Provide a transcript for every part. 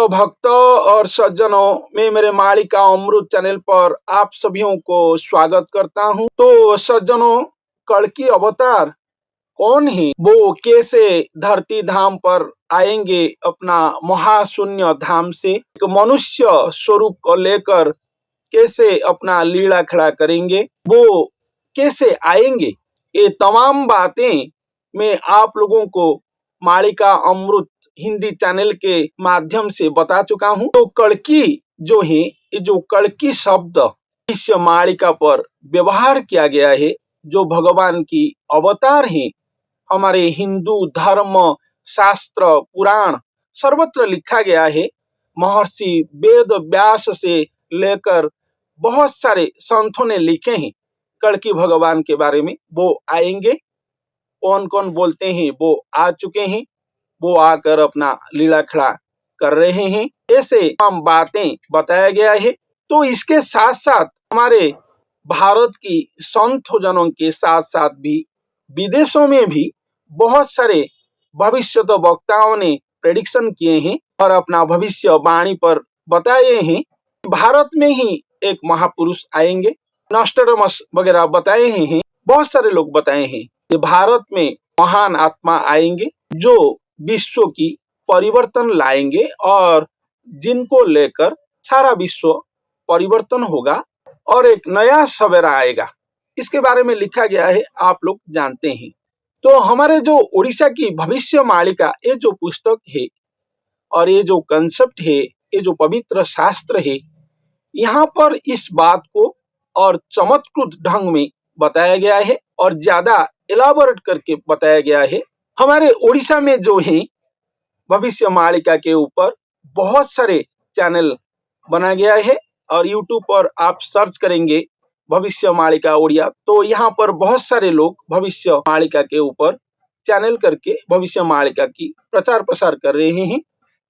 भक्तों और सज्जनों, मैं मेरे मालिका अमृत चैनल पर आप सभी को स्वागत करता हूं। तो सज्जनों, कल्कि अवतार कौन है, वो कैसे धरती धाम पर आएंगे, अपना महाशून्य धाम से एक मनुष्य स्वरूप को लेकर कैसे अपना लीला खड़ा करेंगे, वो कैसे आएंगे, ये तमाम बातें मैं आप लोगों को मालिका अमृत हिंदी चैनल के माध्यम से बता चुका हूं। तो कल्कि जो है, ये जो कल्कि शब्द इस मालिका पर व्यवहार किया गया है, जो भगवान की अवतार है, हमारे हिंदू धर्म शास्त्र पुराण सर्वत्र लिखा गया है। महर्षि वेद व्यास से लेकर बहुत सारे संतों ने लिखे हैं कल्कि भगवान के बारे में। वो आएंगे, कौन कौन बोलते हैं वो आ चुके हैं, वो आकर अपना लीला खड़ा कर रहे हैं, ऐसे तमाम बातें बताया गया है। तो इसके साथ साथ हमारे भारत की संत जनों के साथ साथ भी विदेशों में भी बहुत सारे भविष्य वक्ताओं ने प्रेडिक्शन किए हैं और अपना भविष्यवाणी पर बताए हैं। भारत में ही एक महापुरुष आएंगे, नॉस्ट्राडामस वगैरह बताए हैं, बहुत सारे लोग बताए हैं कि भारत में महान आत्मा आएंगे जो विश्व की परिवर्तन लाएंगे और जिनको लेकर सारा विश्व परिवर्तन होगा और एक नया सवेरा आएगा। इसके बारे में लिखा गया है, आप लोग जानते हैं। तो हमारे जो उड़ीसा की भविष्य मालिका, ये जो पुस्तक है और ये जो कंसेप्ट है, ये जो पवित्र शास्त्र है, यहाँ पर इस बात को और चमत्कृत ढंग में बताया गया है और ज्यादा एलाबोरेट करके बताया गया है। हमारे उड़ीसा में जो है भविष्य मालिका के ऊपर बहुत सारे चैनल बना गया है और यूट्यूब पर आप सर्च करेंगे भविष्य मालिका उड़िया, तो यहाँ पर बहुत सारे लोग भविष्य मालिका के ऊपर चैनल करके भविष्य मालिका की प्रचार प्रसार कर रहे हैं।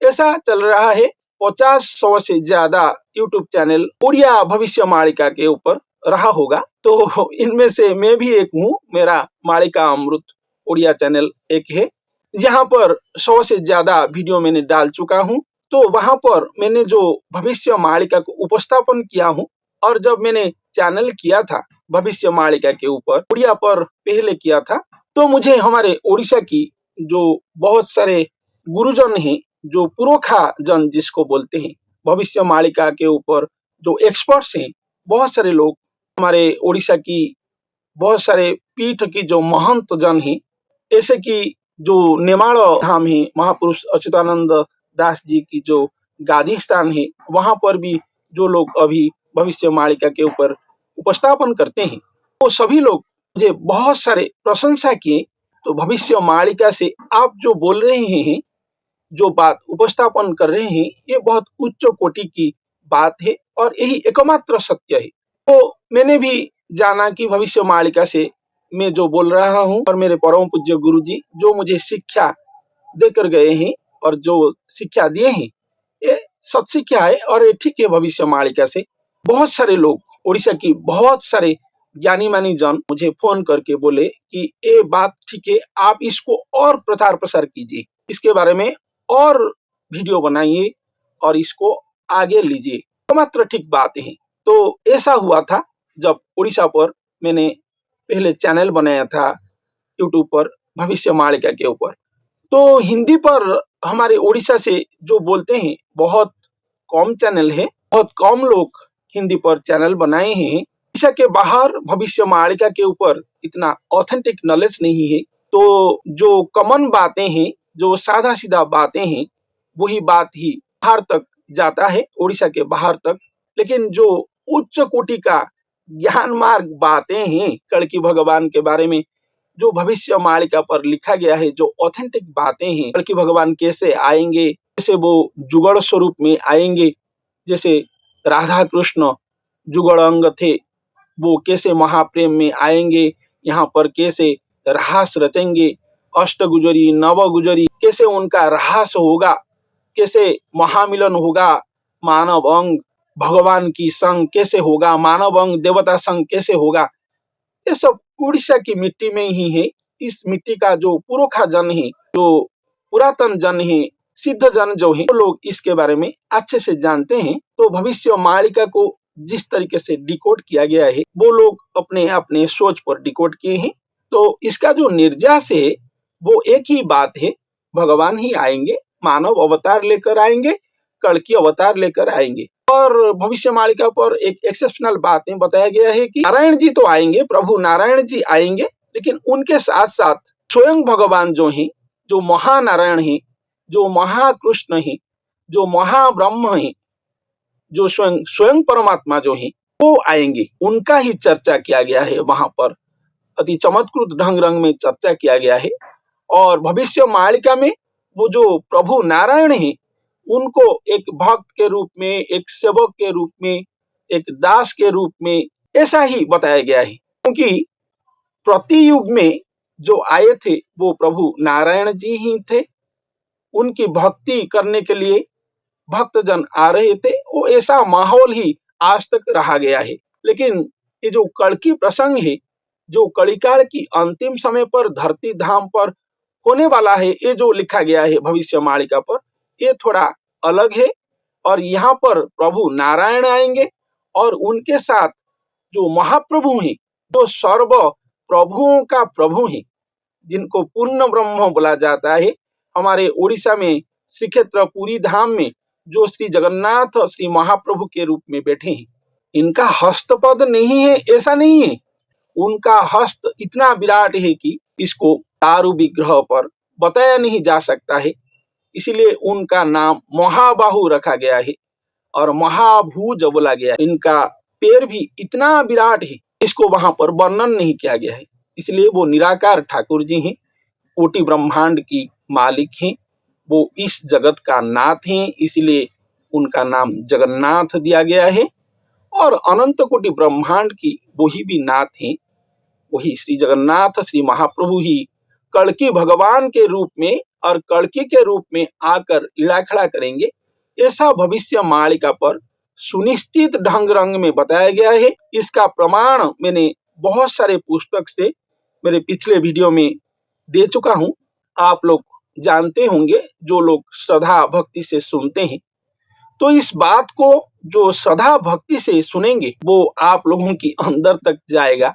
ऐसा चल रहा है, 50-100 से ज्यादा यूट्यूब चैनल उड़िया भविष्य मालिका के ऊपर रहा होगा। तो इनमें से मैं भी एक हूँ, मेरा मालिका अमृत उड़िया चैनल एक है, जहाँ पर 100 से ज्यादा वीडियो मैंने डाल चुका हूँ। तो वहां पर मैंने जो भविष्य मालिका को उपस्थापन किया हूँ, और जब मैंने चैनल किया था भविष्य मालिका के ऊपर उड़िया पर पहले किया था, तो मुझे हमारे उड़ीसा की जो बहुत सारे गुरुजन हैं, जो पुरोखा जन जिसको बोलते हैं, भविष्य मालिका के ऊपर जो एक्सपर्ट्स हैं, बहुत सारे लोग हमारे उड़ीसा की बहुत सारे पीठ की जो महंत जन हैं, ऐसे कि जो नेमाड़ धाम है, महापुरुष अच्युतानंद दास जी की जो गादी स्थान है, वहां पर भी जो लोग अभी भविष्य मालिका के ऊपर उपस्थापन करते हैं, वो सभी लोग मुझे बहुत सारे प्रशंसा किए। तो भविष्य मालिका से आप जो बोल रहे हैं, जो बात उपस्थापन कर रहे हैं, ये बहुत उच्च कोटि की बात है और यही एकमात्र सत्य है। तो मैंने भी जाना कि भविष्य मालिका से मैं जो बोल रहा हूँ और मेरे परम पूज्य गुरु जी जो मुझे शिक्षा देकर गए हैं और जो शिक्षा दिए हैं, ये सत शिक्षा है और ये ठीक है। भविष्य मालिका से बहुत सारे लोग, उड़ीसा की बहुत सारे ज्ञानी मानी जन मुझे फोन करके बोले कि ये बात ठीक है, आप इसको और प्रचार प्रसार कीजिए, इसके बारे में और वीडियो बनाइए और इसको आगे लीजिए, तो मात्र ठीक बात है। तो ऐसा हुआ था जब उड़ीसा पर मैंने पहले चैनल बनाया था यूट्यूब पर भविष्य मालिका के ऊपर। तो हिंदी पर हमारे उड़ीसा से जो बोलते हैं बहुत कम चैनल है, बहुत कम लोग हिंदी पर चैनल बनाए हैं। उड़ीसा के बाहर भविष्य मालिका के ऊपर इतना ऑथेंटिक नॉलेज नहीं है। तो जो कॉमन बातें हैं, जो सादा सीधा बातें हैं, वही बात ही बाहर तक जाता है, उड़ीसा के बाहर तक। लेकिन जो उच्च कोटि का ज्ञान मार्ग बातें हैं कल्कि भगवान के बारे में, जो भविष्य मालिका पर लिखा गया है, जो ऑथेंटिक बातें हैं, कल्कि भगवान कैसे आएंगे, कैसे वो जुगड़ स्वरूप में आएंगे, जैसे राधा कृष्ण जुगड़ अंग थे, वो कैसे महाप्रेम में आएंगे, यहाँ पर कैसे रहास रचेंगे, अष्ट गुजरी नव गुजरी कैसे उनका रहास होगा, कैसे महामिलन होगा, मानव अंग भगवान की संग कैसे होगा, मानव अंग देवता संग कैसे होगा, ये सब उड़ीसा की मिट्टी में ही है। इस मिट्टी का जो पुरोखा जन है, जो पुरातन जन है, सिद्ध जन जो है वो लोग इसके बारे में अच्छे से जानते हैं। तो भविष्य मालिका को जिस तरीके से डिकोड किया गया है वो लोग अपने अपने सोच पर डिकोड किए हैं। तो इसका जो निर्यास है वो एक ही बात है, भगवान ही आएंगे, मानव अवतार लेकर आएंगे, कल्कि अवतार लेकर आएंगे। और भविष्य मालिका पर एक एक्सेप्शनल बात में बताया गया है कि नारायण जी तो आएंगे, प्रभु नारायण जी आएंगे, लेकिन उनके साथ साथ स्वयं भगवान जो है, जो महानारायण है, जो महाकृष्ण है, जो महाब्रह्म है, जो स्वयं स्वयं परमात्मा जो है वो आएंगे। उनका ही चर्चा किया गया है, वहां पर अति चमत्कृत ढंग रंग में चर्चा किया गया है। और भविष्य मालिका में वो जो प्रभु नारायण है उनको एक भक्त के रूप में, एक सेवक के रूप में, एक दास के रूप में ऐसा ही बताया गया है। क्योंकि प्रति युग में जो आए थे वो प्रभु नारायण जी ही थे। उनकी भक्ति करने के लिए भक्तजन आ रहे थे, वो ऐसा माहौल ही आज तक रहा गया है। लेकिन ये जो कल्कि प्रसंग है, जो कलिकाल की अंतिम समय पर धरती धाम पर होने वाला है, ये जो लिखा गया है भविष्य मालिका पर, ये थोड़ा अलग है। और यहाँ पर प्रभु नारायण आएंगे और उनके साथ जो महाप्रभु हैं, जो सर्व प्रभुओं का प्रभु हैं, जिनको पूर्ण ब्रह्म बोला जाता है, हमारे उड़ीसा में श्रीक्षेत्र पुरी धाम में जो श्री जगन्नाथ श्री महाप्रभु के रूप में बैठे हैं, इनका हस्तपद नहीं है ऐसा नहीं है, उनका हस्त इतना विराट है कि इसको दारू विग्रह पर बताया नहीं जा सकता है। इसलिए उनका नाम महाबाहु रखा गया है और महाभुज बोला गया है। इनका पैर भी इतना विराट है, इसको वहां पर वर्णन नहीं किया गया है। इसलिए वो निराकार ठाकुर जी हैं, कोटि ब्रह्मांड की मालिक हैं, वो इस जगत का नाथ हैं, इसलिए उनका नाम जगन्नाथ दिया गया है। और अनंत कोटि ब्रह्मांड की वही भी नाथ हैं, वही श्री जगन्नाथ श्री महाप्रभु ही कल्कि भगवान के रूप में और कल्कि के रूप में आकर लीला खड़ा करेंगे। ऐसा भविष्य मालिका पर सुनिश्चित ढंग रंग में बताया गया है। इसका प्रमाण मैंने बहुत सारे पुस्तक से मेरे पिछले वीडियो में दे चुका हूं, आप लोग जानते होंगे जो लोग श्रद्धा भक्ति से सुनते हैं। तो इस बात को जो श्रद्धा भक्ति से सुनेंगे वो आप लोगों की अंदर तक जाएगा,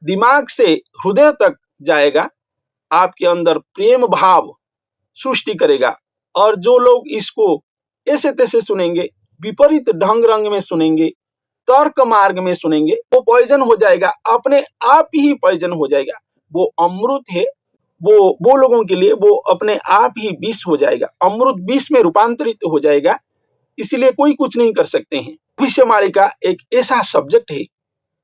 दिमाग से हृदय तक जाएगा, आपके अंदर प्रेम भाव सृष्टि करेगा। और जो लोग इसको ऐसे तैसे सुनेंगे, विपरीत ढंग रंग में सुनेंगे, तर्क मार्ग में सुनेंगे, वो पॉइजन हो जाएगा, अपने आप ही पॉइजन हो जाएगा। वो अमृत है, वो लोगों के लिए वो अपने आप ही विष हो जाएगा, अमृत विष में रूपांतरित हो जाएगा। इसलिए कोई कुछ नहीं कर सकते हैं। भविष्य मालिका एक ऐसा सब्जेक्ट है,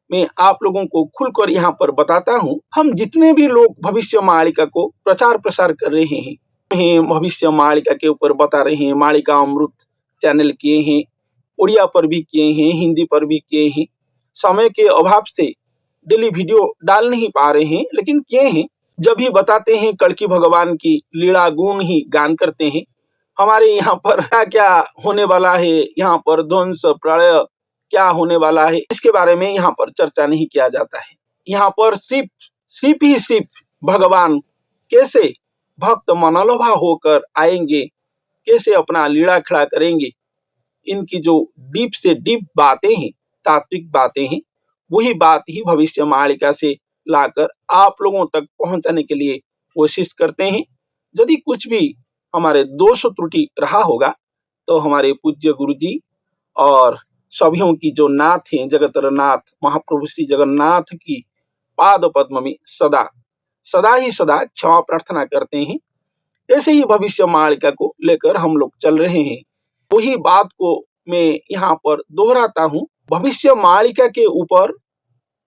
मैं आप लोगों को खुलकर यहाँ पर बताता हूँ। हम जितने भी लोग भविष्य मालिका को प्रचार प्रसार कर रहे हैं, भविष्य मालिका के ऊपर बता रहे हैं, मालिका अमृत चैनल किए हैं, उड़िया पर भी किए हैं, हिंदी पर भी किए हैं। समय के अभाव से डेली वीडियो डाल नहीं पा रहे हैं, लेकिन किए हैं। जब भी बताते हैं कल्कि भगवान की लीला गुण ही गान करते हैं। हमारे यहाँ पर क्या क्या होने वाला है, यहाँ पर ध्वंस प्रलय क्या होने वाला है, इसके बारे में यहाँ पर चर्चा नहीं किया जाता है। यहाँ पर सिर्फ भगवान कैसे भक्त मनोलोभा होकर आएंगे, कैसे अपना लीला खड़ा करेंगे, इनकी जो डीप से डीप बातें हैं, तात्विक बातें हैं, वही बात ही भविष्य मालिका से लाकर आप लोगों तक पहुंचाने के लिए कोशिश करते हैं। यदि कुछ भी हमारे दोष त्रुटि रहा होगा तो हमारे पूज्य गुरु जी और सभीयों की जो नाथ हैं, जगतर नाथ महाप्रभु श्री जगन्नाथ की पाद पद्म में सदा ही सदा क्षमा प्रार्थना करते हैं। ऐसे ही भविष्य मालिका को लेकर हम लोग चल रहे हैं। वही बात को मैं यहाँ पर दोहराता हूँ। भविष्य मालिका के ऊपर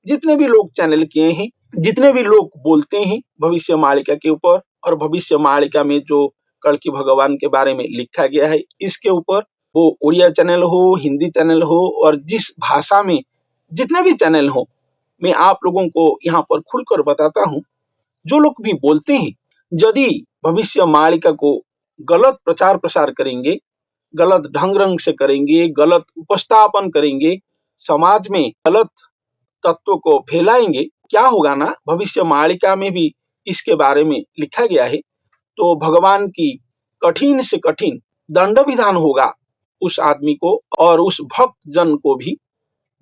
जितने भी लोग चैनल किए हैं, जितने भी लोग बोलते हैं भविष्य मालिका के ऊपर, और भविष्य मालिका में जो कल्कि भगवान के बारे में लिखा गया है, इसके ऊपर वो उड़िया चैनल हो, हिंदी चैनल हो, और जिस भाषा में जितने भी चैनल हो, मैं आप लोगों को यहाँ पर खुलकर बताता हूँ। जो लोग भी बोलते हैं, यदि भविष्य मालिका को गलत प्रचार प्रसार करेंगे, गलत ढंग रंग से करेंगे, गलत उपस्थापन करेंगे, समाज में गलत तत्व को फैलाएंगे, क्या होगा ना, भविष्य मालिका में भी इसके बारे में लिखा गया है। तो भगवान की कठिन से कठिन दंड विधान होगा उस आदमी को और उस भक्त जन को भी।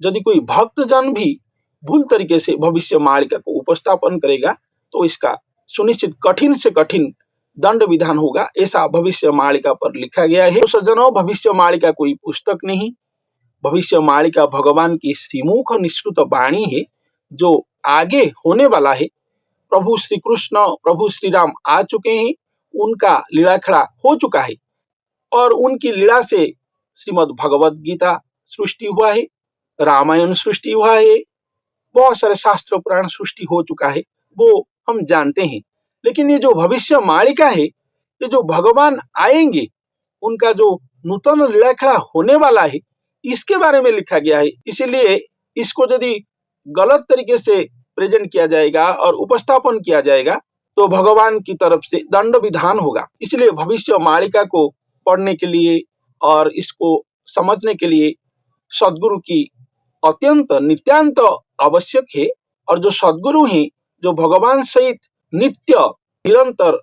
यदि कोई भक्त जन भी भूल तरीके से भविष्य मालिका को उपस्थापन करेगा तो इसका सुनिश्चित कठिन से कठिन दंड विधान होगा, ऐसा भविष्य मालिका पर लिखा गया है। तो सज्जनों, भविष्य मालिका कोई पुस्तक नहीं, भविष्य मालिका भगवान की श्रीमुख निश्रुत वाणी है जो आगे होने वाला है। प्रभु श्री कृष्ण, प्रभु श्री राम आ चुके हैं, उनका लीला खड़ा हो चुका है और उनकी लीला से श्रीमद् भगवद गीता सृष्टि हुआ है, रामायण सृष्टि हुआ है, बहुत सारे शास्त्र पुराण सृष्टि हो चुका है, वो हम जानते हैं। लेकिन ये जो भविष्य मालिका है, ये जो भगवान आएंगे, उनका जो नूतन लीला खड़ा होने वाला है, इसके बारे में लिखा गया है। इसीलिए इसको यदि गलत तरीके से प्रेजेंट किया जाएगा और उपस्थापन किया जाएगा तो भगवान की तरफ से दंड विधान होगा। इसलिए भविष्य मालिका को पढ़ने के लिए और इसको समझने के लिए सद्गुरु की अत्यंत नित्यांत आवश्यक है। और जो सद्गुरु हैं, जो भगवान सहित नित्य निरंतर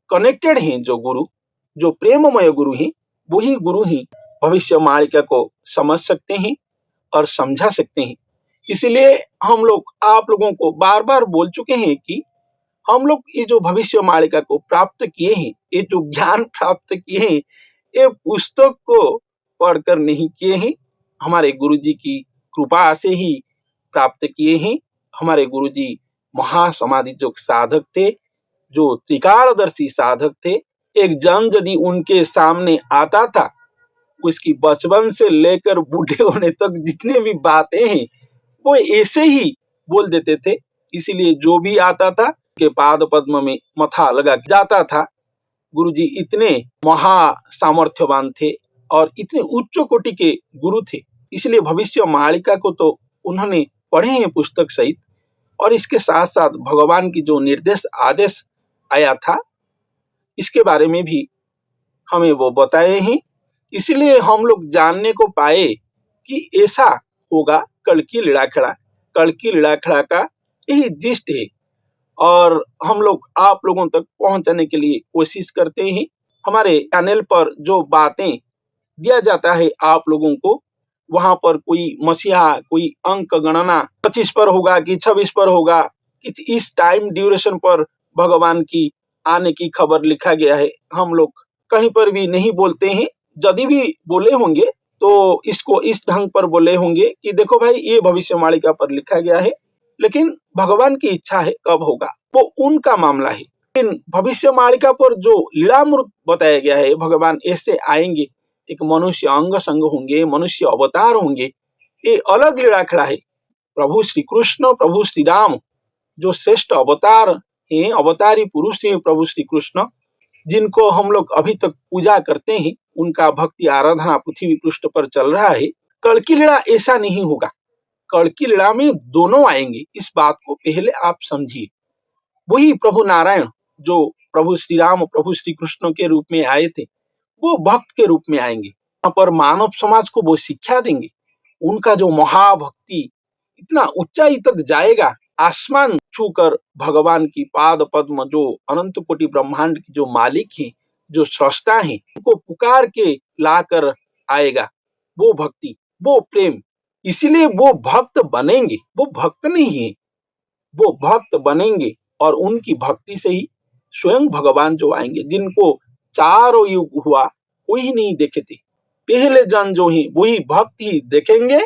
कनेक्टेड हैं, जो गुरु, जो प्रेममय गुरु हैं, वही गुरु ही भविष्य मालिका को समझ सकते हैं और समझा सकते हैं। इसलिए हम लोग आप लोगों को बार बार बोल चुके हैं कि हम लोग ये जो भविष्य मालिका को प्राप्त किए हैं, ये जो ज्ञान प्राप्त किए हैं, ये पुस्तक को पढ़कर नहीं किए हैं, हमारे गुरुजी की कृपा से ही प्राप्त किए हैं। हमारे गुरुजी महासमाधि जो साधक थे, जो त्रिकालदर्शी साधक थे। एक जन यदि उनके सामने आता था, उसकी बचपन से लेकर बूढ़े होने तक जितने भी बातें हैं वो ऐसे ही बोल देते थे। इसीलिए जो भी आता था के पाद पद्म में मथा लगा जाता था। गुरुजी इतने महा सामर्थ्यवान थे और इतने उच्च कोटि के गुरु थे। इसलिए भविष्य मालिका को तो उन्होंने पढ़े हैं पुस्तक सहित, और इसके साथ साथ भगवान की जो निर्देश आदेश आया था, इसके बारे में भी हमें वो बताए हैं। इसलिए हम लोग जानने को पाए कि ऐसा होगा कल की लीलाखड़ा। कल की लीलाखड़ा का यही जिस्ट है और हम लोग आप लोगों तक पहुंचाने के लिए कोशिश करते हैं। हमारे चैनल पर जो बातें दिया जाता है आप लोगों को, वहां पर कोई मसीहा, कोई अंक गणना 25 पर होगा कि 26 पर होगा, इस टाइम ड्यूरेशन पर भगवान की आने की खबर लिखा गया है। हम लोग कहीं पर भी नहीं बोलते हैं। यदि भी बोले होंगे तो इसको इस ढंग पर बोले होंगे कि देखो भाई, ये भविष्य मालिका पर लिखा गया है, लेकिन भगवान की इच्छा है, कब होगा वो उनका मामला है। लेकिन भविष्य मालिका पर जो लीलामृत बताया गया है, भगवान ऐसे आएंगे, एक मनुष्य अंग संग होंगे, मनुष्य अवतार होंगे, ये अलग लीलाखड़ा है। प्रभु श्री कृष्ण, प्रभु श्री राम जो श्रेष्ठ अवतार हैं, अवतारी पुरुष हैं प्रभु श्री कृष्ण, जिनको हम लोग अभी तक पूजा करते हैं, उनका भक्ति आराधना पृथ्वी पृष्ठ पर चल रहा है। कल की लीला ऐसा नहीं होगा। कल की लीला में दोनों आएंगे, इस बात को पहले आप समझिए। वही प्रभु नारायण जो प्रभु श्री राम, प्रभु श्री कृष्ण के रूप में आए थे, वो भक्त के रूप में आएंगे। यहाँ पर मानव समाज को वो शिक्षा देंगे। उनका जो महाभक्ति इतना ऊंचाई तक जाएगा, आसमान छूकर भगवान की पाद पद्म, जो अनंत कोटि ब्रह्मांड की जो मालिक है, जो सृष्टा है, उनको पुकार के लाकर आएगा वो भक्ति, वो प्रेम। इसीलिए वो भक्त बनेंगे। वो भक्त नहीं है, वो भक्त बनेंगे और उनकी भक्ति से ही स्वयं भगवान जो आएंगे, जिनको चारों युग हुआ कोई नहीं देखे थे, पहले जन जो ही वही भक्त ही देखेंगे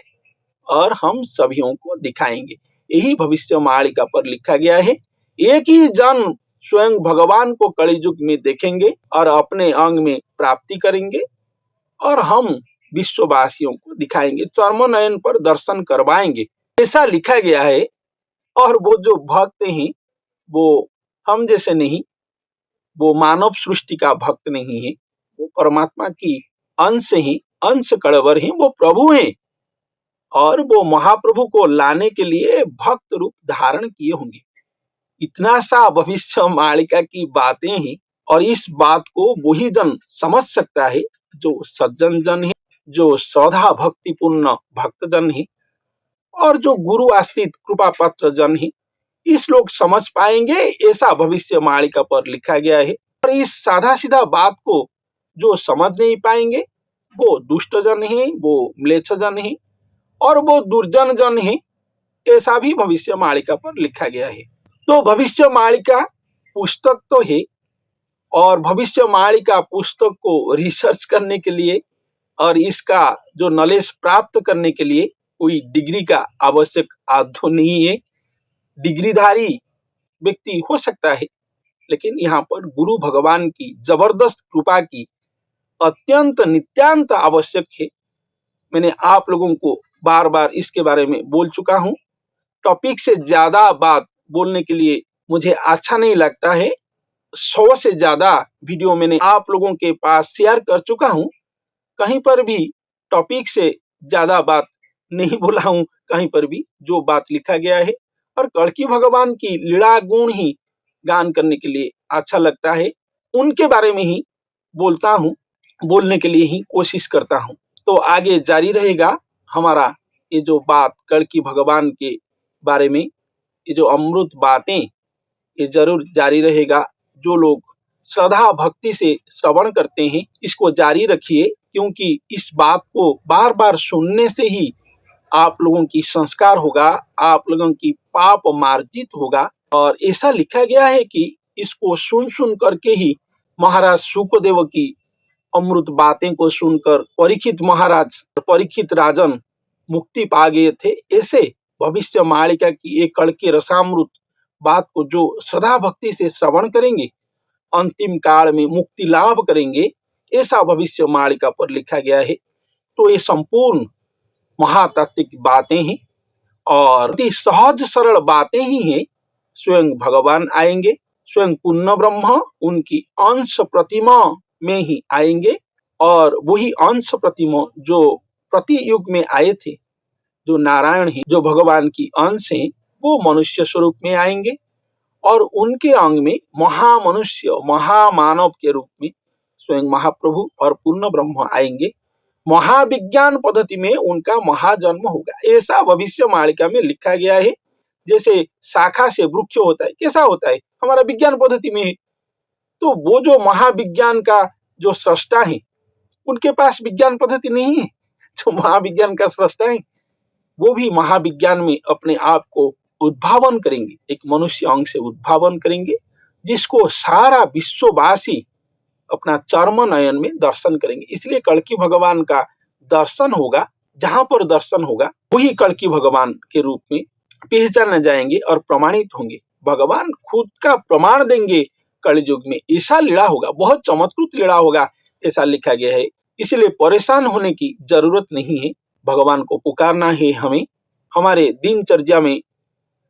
और हम सभियों को दिखाएंगे। यही भविष्य मालिका पर लिखा गया है। एक ही जन स्वयं भगवान को कलियुग में देखेंगे और अपने अंग में प्राप्ति करेंगे और हम विश्ववासियों को दिखाएंगे, चर्म नयन पर दर्शन करवाएंगे, ऐसा लिखा गया है। और वो जो भक्त हैं वो हम जैसे नहीं, वो मानव सृष्टि का भक्त नहीं है, वो परमात्मा की अंश हैं, अंश कड़वर हैं, वो प्रभु हैं और वो महाप्रभु को लाने के लिए भक्त रूप धारण किए होंगे। इतना सा भविष्य मालिका की बातें हैं और इस बात को वही जन समझ सकता है जो सज्जन जन है, जो श्रद्धा भक्तिपूर्ण भक्त जन है और जो गुरु आश्रित कृपा पत्र जन है। इस लोग समझ पाएंगे, ऐसा भविष्य मालिका पर लिखा गया है। और और इस साधा सीधा बात को जो समझ नहीं पाएंगे वो दुष्ट जन है, वो म्लेच्छ जन है और वो दुर्जन जन है, ऐसा भी भविष्य मालिका पर लिखा गया है। तो भविष्य मालिका पुस्तक तो है और भविष्य मालिका पुस्तक को रिसर्च करने के लिए और इसका जो नॉलेज प्राप्त करने के लिए कोई डिग्री का आवश्यक आदो नहीं है। डिग्रीधारी व्यक्ति हो सकता है, लेकिन यहाँ पर गुरु भगवान की जबरदस्त कृपा की अत्यंत नित्यांत आवश्यक है। मैंने आप लोगों को बार बार इसके बारे में बोल चुका हूँ। टॉपिक से ज्यादा बात बोलने के लिए मुझे अच्छा नहीं लगता है। 100 से ज्यादा वीडियो मैंने आप लोगों के पास शेयर कर चुका हूँ। कहीं पर भी टॉपिक से ज्यादा बात नहीं बोला हूँ, कहीं पर भी जो बात लिखा गया है। और कल्कि भगवान की लीला गुण ही गान करने के लिए अच्छा लगता है, उनके बारे में ही बोलता हूँ, बोलने के लिए ही कोशिश करता हूँ। तो आगे जारी रहेगा हमारा ये जो बात कल्कि भगवान के बारे में, ये जो अमृत बातें, ये जरूर जारी रहेगा। जो लोग श्रद्धा भक्ति से श्रवण करते हैं इसको जारी रखिए, क्योंकि इस बात को बार बार सुनने से ही आप लोगों की संस्कार होगा, आप लोगों की पाप मार्जित होगा। और ऐसा लिखा गया है कि इसको सुन सुन करके ही महाराज शुकदेव की अमृत बातें को सुनकर परीक्षित महाराज, परीक्षित राजन मुक्ति पा गए थे। ऐसे भविष्य मालिका की एक कल्कि रसामृत बात को जो श्रद्धा भक्ति से श्रवण करेंगे अंतिम काल में मुक्ति लाभ करेंगे, ऐसा भविष्य मालिका पर लिखा गया है। तो ये संपूर्ण महातात्विक बातें हैं और अति सहज सरल बातें ही हैं। स्वयं भगवान आएंगे, स्वयं पूर्ण ब्रह्म उनकी अंश प्रतिमा में ही आएंगे और वही अंश प्रतिमा जो प्रति युग में आए थे, जो नारायण है, जो भगवान की अंश है, वो मनुष्य स्वरूप में आएंगे और उनके अंग में महामनुष्य महामानव के रूप में स्वयं महाप्रभु और पूर्ण ब्रह्म आएंगे। महाविज्ञान पद्धति में उनका महाजन्म होगा, ऐसा भविष्य मालिका में लिखा गया है। जैसे शाखा से वृक्ष होता है, कैसा होता है, हमारा विज्ञान पद्धति में है। तो वो जो महाविज्ञान का जो सृष्टा है उनके पास विज्ञान पद्धति नहीं है। जो महाविज्ञान का सृष्टा है वो भी महाविज्ञान में अपने आप को उद्भावन करेंगे, एक मनुष्य अंग से उद्भावन करेंगे, जिसको सारा विश्ववासी अपना चर्म नयन में दर्शन करेंगे। इसलिए कल्कि भगवान का दर्शन होगा, जहां पर दर्शन होगा वही कल्कि भगवान के रूप में पहचाने जाएंगे और प्रमाणित होंगे। भगवान खुद का प्रमाण देंगे कलयुग में। ऐसा लीला होगा, बहुत चमत्कृत लीला होगा, ऐसा लिखा गया है। इसलिए परेशान होने की जरूरत नहीं है। भगवान को पुकारना है हमें, हमारे दिनचर्या में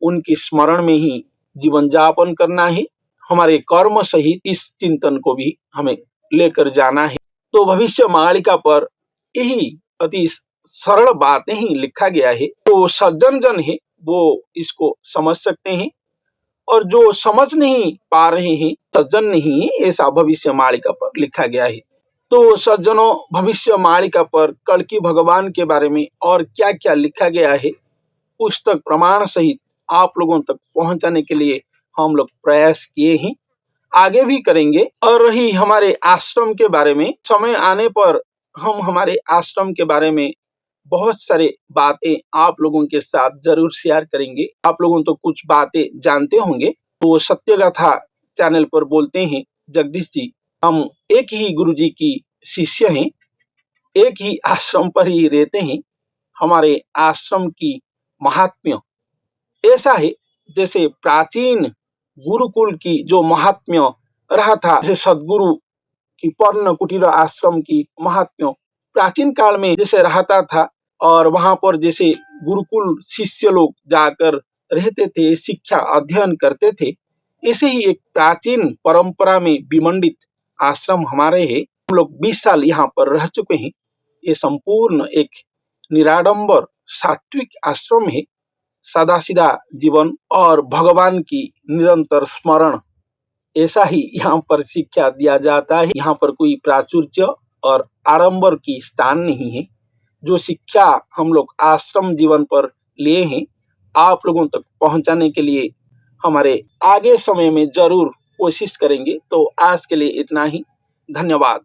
उनकी स्मरण में ही जीवन यापन करना है। हमारे कर्म सहित इस चिंतन को भी हमें लेकर जाना है। तो भविष्य मालिका पर यही अति सरल बातें ही लिखा गया है। तो सज्जन जन है वो इसको समझ सकते हैं और जो समझ नहीं पा रहे हैं सज्जन नहीं है, ऐसा भविष्य मालिका पर लिखा गया है। तो सज्जनों, भविष्य मालिका पर कल्कि भगवान के बारे में और क्या क्या लिखा गया है पुस्तक प्रमाण सहित आप लोगों तक पहुंचाने के लिए हम लोग प्रयास किए हैं, आगे भी करेंगे। और रही हमारे आश्रम के बारे में, समय आने पर हम हमारे आश्रम के बारे में बहुत सारे बातें आप लोगों के साथ जरूर शेयर करेंगे। आप लोगों तो कुछ बातें जानते होंगे। तो सत्यगाथा चैनल पर बोलते हैं जगदीश जी, हम एक ही गुरु जी की शिष्य हैं, एक ही आश्रम पर ही रहते हैं। हमारे आश्रम की महात्म्य ऐसा है जैसे प्राचीन गुरुकुल की जो महात्म्य रहा था, जैसे सदगुरु की पर्ण कुटीर आश्रम की महात्म्य प्राचीन काल में जैसे रहता था और वहां पर जैसे गुरुकुल शिष्य लोग जाकर रहते थे, शिक्षा अध्ययन करते थे, ऐसे ही एक प्राचीन परंपरा में विमंडित आश्रम हमारे है। हम लोग 20 साल यहाँ पर रह चुके हैं। ये संपूर्ण एक निराडंबर सात्विक आश्रम है। सादा सीधा जीवन और भगवान की निरंतर स्मरण, ऐसा ही यहाँ पर शिक्षा दिया जाता है। यहाँ पर कोई प्राचुर्य और आडंबर की स्थान नहीं है। जो शिक्षा हम लोग आश्रम जीवन पर लिए हैं आप लोगों तक पहुंचाने के लिए हमारे आगे समय में जरूर कोशिश करेंगे। तो आज के लिए इतना ही। धन्यवाद।